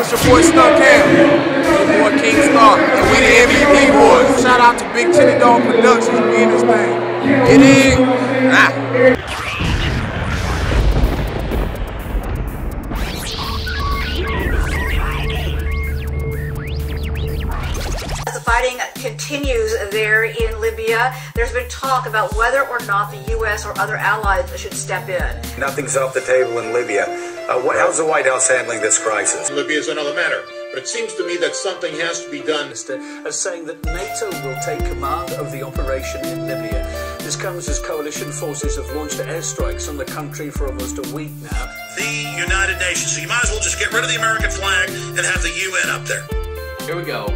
It's your boy Stuck Cam, your boy King Star, and we the MVP boys. Shout out to Big Chili Dog Productions, we in this thing. It is. The fighting continues there in Libya. There's been talk about whether or not the U.S. or other allies should step in. Nothing's off the table in Libya. How's the White House handling this crisis? Libya is another matter, but it seems to me that something has to be done. As saying that NATO will take command of the operation in Libya. This comes as coalition forces have launched airstrikes on the country for almost a week now. The United Nations. So you might as well just get rid of the American flag and have the UN up there. Here we go.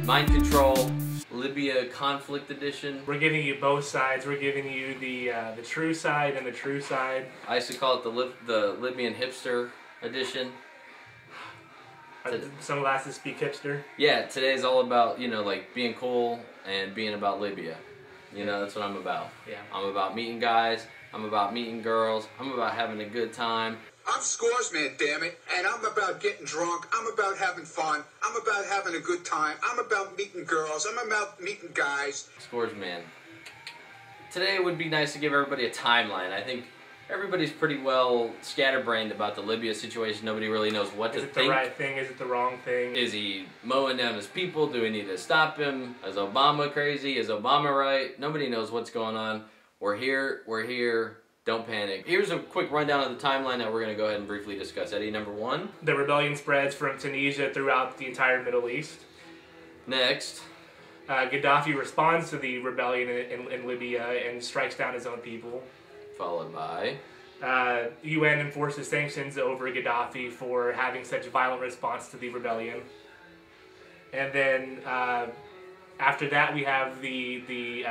Mind Control, Libya Conflict Edition. We're giving you both sides. We're giving you the true side and the true side. I used to call it the Libyan Hipster Edition. Sunglasses speak hipster. Yeah, today's all about, you know, like being cool and being about Libya. You know, that's what I'm about. Yeah. I'm about meeting guys. I'm about meeting girls. I'm about having a good time. I'm Scores Man, damn it, and I'm about getting drunk, I'm about having fun, I'm about having a good time, I'm about meeting girls, I'm about meeting guys. Scores Man. Today it would be nice to give everybody a timeline. I think everybody's pretty well scatterbrained about the Libya situation. Nobody really knows what to think. Is it the right thing? Is it the wrong thing? Is he mowing down his people? Do we need to stop him? Is Obama crazy? Is Obama right? Nobody knows what's going on. We're here. We're here. Don't panic. Here's a quick rundown of the timeline that we're going to go ahead and briefly discuss. Eddie, number one. The rebellion spreads from Tunisia throughout the entire Middle East. Next. Gaddafi responds to the rebellion in Libya and strikes down his own people. Followed by. UN enforces sanctions over Gaddafi for having such violent response to the rebellion. And then after that we have the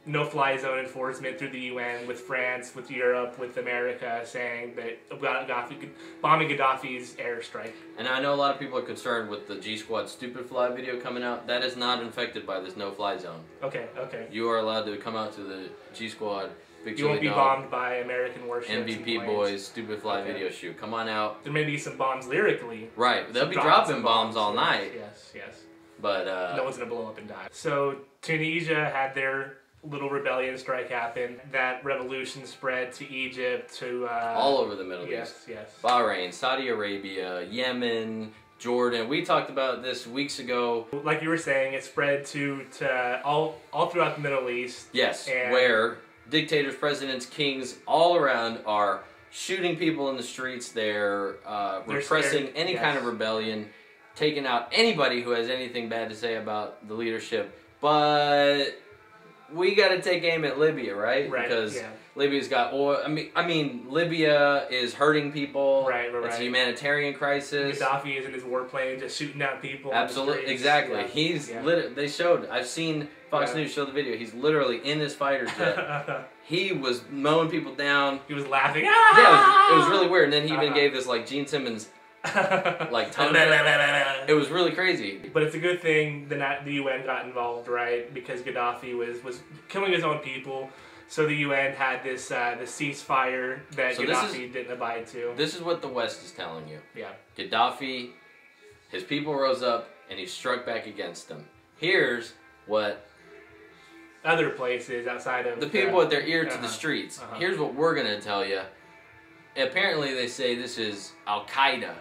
no-fly zone enforcement through the UN with France, with Europe, with America, saying that Gaddafi, bombing Gaddafi's airstrike. And I know a lot of people are concerned with the G-Squad Stupid Fly video coming out. That is not infected by this no-fly zone. Okay, okay. You are allowed to come out to the G-Squad. You won't be bombed by American warships. MVP Boys Stupid Fly video shoot. Come on out. There may be some bombs lyrically. Right, they'll be dropping bombs all night. Yes, yes. But no one's gonna blow up and die. So Tunisia had their little rebellion strike happen. That revolution spread to Egypt, to all over the Middle East. Yes, yes. Bahrain, Saudi Arabia, Yemen, Jordan. We talked about this weeks ago. Like you were saying, it spread to all throughout the Middle East. Yes, where dictators, presidents, kings all around are shooting people in the streets. They're repressing any kind of rebellion, taking out anybody who has anything bad to say about the leadership. But we got to take aim at Libya, right? Right. Because Libya's got oil. I mean, Libya is hurting people. Right. It's a humanitarian crisis. Gaddafi is in his warplane just shooting down people. Absolutely, exactly. Yeah. He's they showed. I've seen Fox News show the video. He's literally in his fighter jet. He was mowing people down. He was laughing. Yeah, it was really weird. And then he even gave this like Gene Simmons like tongue. It was really crazy. But it's a good thing the UN got involved, right? Because Gaddafi was killing his own people. So the UN had this ceasefire that Gaddafi didn't abide to. This is what the West is telling you. Yeah. Gaddafi, his people rose up and he struck back against them. Here's what other places outside of the people with their ear to the streets. Here's what we're gonna tell you. Apparently, they say this is al-Qaeda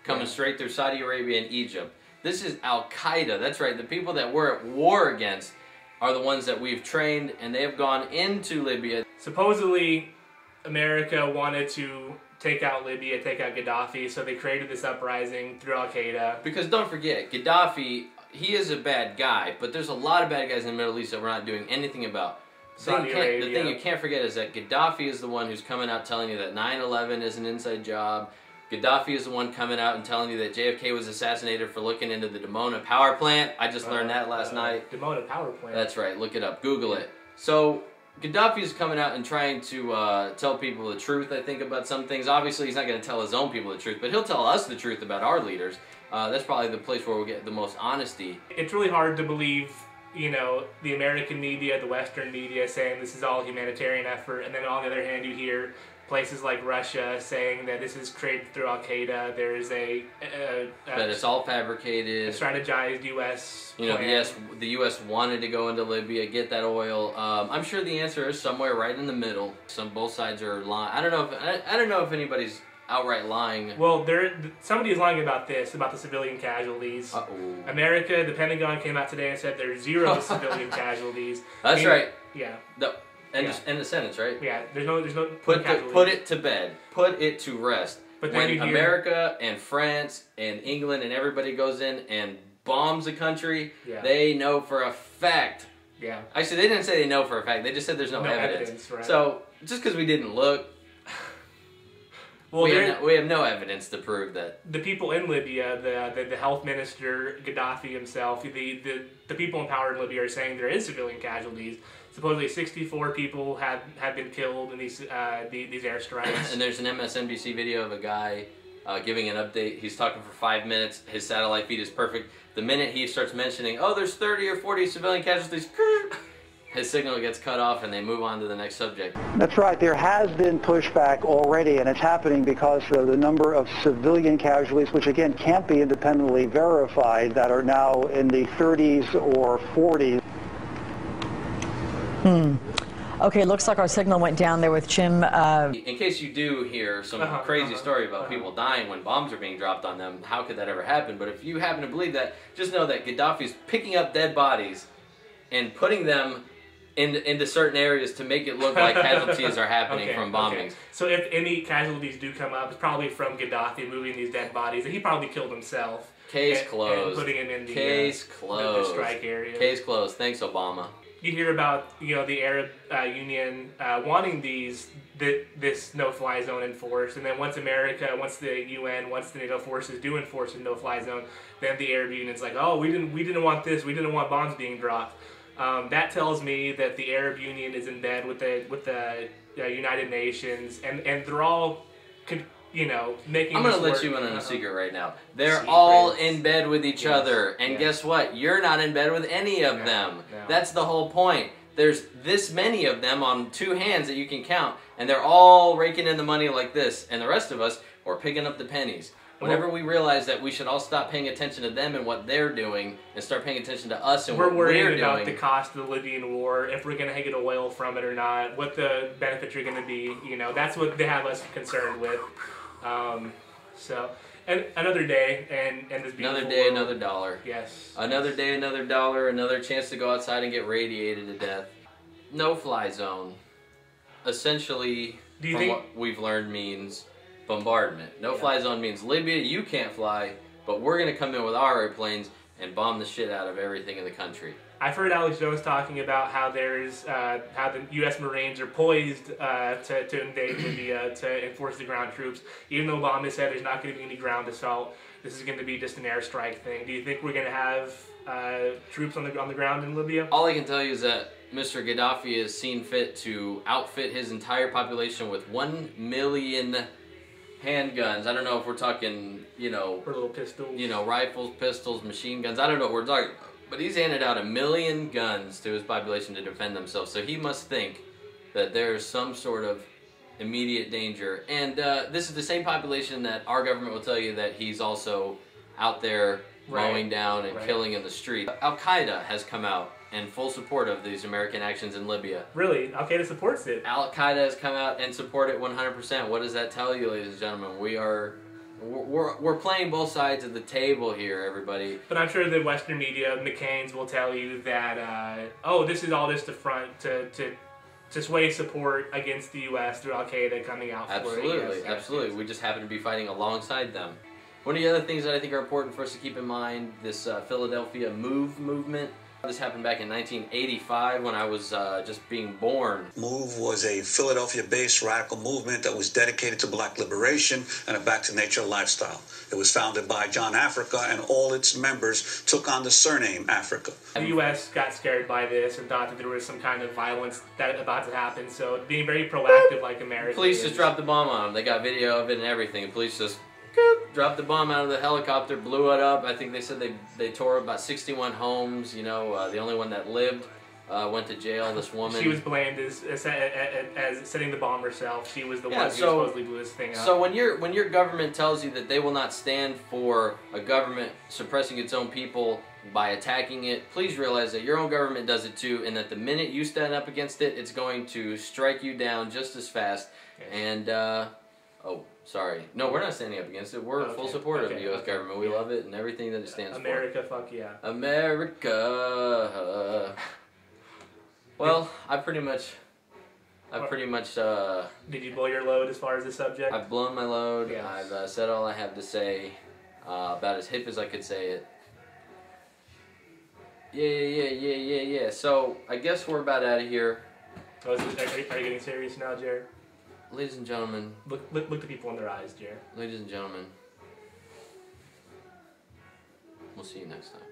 coming straight through Saudi Arabia and Egypt. This is al-Qaeda. That's right. The people that we're at war against are the ones that we've trained, and they have gone into Libya. Supposedly, America wanted to take out Libya, take out Gaddafi, so they created this uprising through al-Qaeda. Because don't forget, Gaddafi, he is a bad guy, but there's a lot of bad guys in the Middle East that we're not doing anything about. The thing you can't forget is that Gaddafi is the one who's coming out telling you that 9/11 is an inside job. Gaddafi is the one coming out and telling you that JFK was assassinated for looking into the Dimona power plant. I just learned that last night. Dimona power plant. That's right. Look it up. Google it. So Gaddafi is coming out and trying to tell people the truth, I think, about some things. Obviously, he's not going to tell his own people the truth, but he'll tell us the truth about our leaders. That's probably the place where we'll get the most honesty. It's really hard to believe, you know, the American media, the Western media saying this is all humanitarian effort, and then on the other hand you hear places like Russia saying that this is created through al-Qaeda. There's that it's all fabricated. A strategized U.S. You know, plan. the U.S. wanted to go into Libya, get that oil. I'm sure the answer is somewhere right in the middle. Both sides are lying. I don't know if anybody's outright lying. Well, somebody is lying about this, about the civilian casualties. America, the Pentagon came out today and said there's 0 civilian casualties. That's right. Yeah. End the sentence, right? Yeah. There's no put it to bed. Put it to rest. But when America and France and England and everybody goes in and bombs a country, they know for a fact. Yeah. Actually, they didn't say they know for a fact. They just said there's no evidence. Right. So just because we didn't look. Well, we have no evidence to prove that. The people in Libya, the health minister, Gaddafi himself, the people in power in Libya are saying there is civilian casualties. Supposedly 64 people have been killed in these airstrikes. And there's an MSNBC video of a guy giving an update. He's talking for 5 minutes. His satellite feed is perfect. The minute he starts mentioning, oh, there's 30 or 40 civilian casualties, his signal gets cut off and they move on to the next subject. That's right. There has been pushback already, and it's happening because of the number of civilian casualties, which again can't be independently verified, that are now in the 30s or 40s. Okay, looks like our signal went down there with Jim. In case you do hear some crazy story about people dying when bombs are being dropped on them, how could that ever happen? But if you happen to believe that, just know that Gaddafi's picking up dead bodies and putting them into certain areas to make it look like casualties are happening from bombings. Okay. So if any casualties do come up, it's probably from Gaddafi moving these dead bodies, and he probably killed himself. Case closed. And putting him in the strike area. Case closed. Thanks, Obama. You hear about the Arab Union wanting this no-fly zone enforced, and then once America, once the UN, once the NATO forces do enforce a no-fly zone, then the Arab Union's like, oh, we didn't want this, we didn't want bombs being dropped. That tells me that the Arab Union is in bed with the United Nations, and they're all, making. I'm going to let you in on a secret right now. They're all in bed with each other, and guess what? You're not in bed with any of them. No. That's the whole point. There's this many of them on 2 hands that you can count, and they're all raking in the money like this, and the rest of us are picking up the pennies. Whenever we realize that we should all stop paying attention to them and what they're doing and start paying attention to us and what we're doing. We're worried about the cost of the Libyan war, if we're going to get oil from it or not, what the benefits are going to be. That's what they have us concerned with. And another day, and this another day, another dollar. Yes. Another day, another dollar, another chance to go outside and get radiated to death. No-fly zone. Essentially, what we've learned means bombardment. No-fly zone means Libya, you can't fly, but we're going to come in with our airplanes and bomb the shit out of everything in the country. I've heard Alex Jones talking about how there's how the U.S. Marines are poised to invade Libya, to enforce the ground troops. Even though Obama said there's not going to be any ground assault, this is going to be just an airstrike thing. Do you think we're going to have troops on the ground in Libya? All I can tell you is that Mr. Gaddafi has seen fit to outfit his entire population with 1 million handguns. I don't know if we're talking, or little pistols. Rifles, pistols, machine guns. I don't know what we're talking about. But he's handed out 1 million guns to his population to defend themselves. So he must think that there's some sort of immediate danger. And this is the same population that our government will tell you that he's also out there mowing down and killing in the street. Al-Qaeda has come out in full support of these American actions in Libya. Really? Al-Qaeda supports it? Al-Qaeda has come out and supported it 100%. What does that tell you, ladies and gentlemen? We're playing both sides of the table here, everybody. But I'm sure the Western media, McCain's, will tell you that, this is all just a front to sway support against the U.S. through Al-Qaeda coming out for it. Absolutely. We just happen to be fighting alongside them. One of the other things that I think are important for us to keep in mind, this Philadelphia movement. This happened back in 1985 when I was just being born. MOVE was a Philadelphia-based radical movement that was dedicated to black liberation and a back-to-nature lifestyle. It was founded by John Africa, and all its members took on the surname Africa. The U.S. got scared by this and thought that there was some kind of violence about to happen, so being very proactive like Americans. Police just dropped the bomb on them. They got video of it and everything. The police just dropped the bomb out of the helicopter, blew it up. I think they said they tore about 61 homes, the only one that lived went to jail. This woman. She was blamed as setting the bomb herself. She was the one who supposedly blew this thing up. So when your government tells you that they will not stand for a government suppressing its own people by attacking it, please realize that your own government does it too, and that the minute you stand up against it, it's going to strike you down just as fast. Okay. And oh, sorry. No, we're not standing up against it. We're full support of the U.S. government. We love it and everything that it stands for. America, fuck yeah. America. Well, I pretty much. Did you blow your load as far as the subject? I've blown my load. Yes. I've said all I have to say, about as hip as I could say it. Yeah. So I guess we're about out of here. Oh, are you getting serious now, Jared? Ladies and gentlemen. Look the people in their eyes, Jared. Ladies and gentlemen. We'll see you next time.